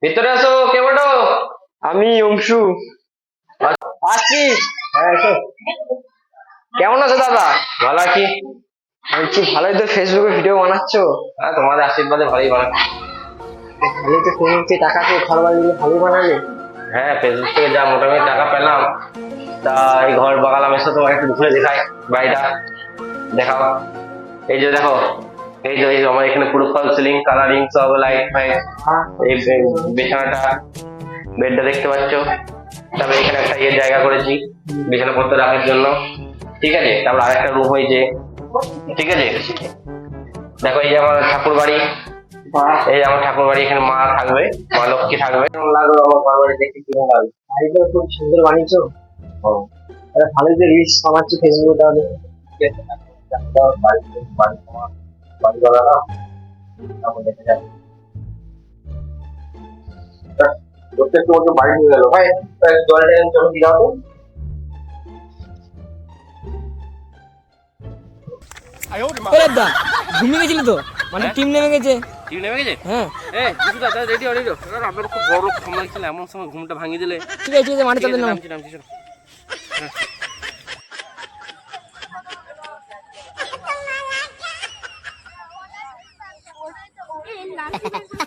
ভিতরে আসো, কে বলো? আমি অংশু। আসছি। হ্যাঁ এসো। কেমন আছো দাদা? ভালো আছি। বলছি ভালোই তো ফেসবুকে ভিডিও বানাচ্ছো। হ্যাঁ, তোমাদের আশীর্বাদে ভালোই বানাচ্ছি। ভালোই তো শুনছি, টাকা তো ঘর বাড়ি দিলে ভালোই বানাবে। হ্যাঁ, ফেসবুক থেকে যা মোটামুটি টাকা পেলাম, তা এই ঘর বাগালাম, এসে তোমার একটু ঘুরে দেখাই বাড়িটা। দেখাও। এই যে দেখো, এই যে আমার এখানে পুরো ফল সিলিং কালারিং সব লাইট ফাইট। এই বিছানাটা, বেডটা দেখতে পাচ্ছ। তারপরে এখানে একটা জায়গা করেছি বিছানাপত্র রাখার জন্য। ঠিক আছে, তারপর আরেকটা রুম হয়েছে। ঠিক আছে, দেখো এই যে আমার ঠাকুর বাড়ি। এই যে আমার ঠাকুর বাড়ি, এখানে মা থাকবে, মা লক্ষ্মী থাকবে। কেমন লাগলো আমার ঘর বাড়ি দেখতে? কিরকম লাগলো? বাড়িটা খুব সুন্দর বানিয়েছো। ও, ভালোই তো রিলস বানাচ্ছো ফেসবুকে তাহলে। ঠিক আছে, বাড়ি বাড়ি তোমার বাড়ি বানালাম, তারপর দেখে যাবে। প্রত্যেকটা মতো বাড়ি হয়ে গেল ভাই। জলটা যখন দিয়ে দাও তো। দা ঘুমিয়ে গেছিলি তো, মানে টিম নেমে গেছে। টিভি নেমে গেছে? হ্যাঁ কিছু দাদা রেডি রেডি। আপনার খুব বড় সময় ছিল, এমন সময় ঘুমটা ভাঙিয়ে দিলে। ঠিক আছে ঠিক আছে, মানে ঠিক চলে আছে, নাও। নামছি নামছি চলো। Hãy subscribe cho kênh Ghiền Mì Gõ để không bỏ lỡ những video hấp dẫn.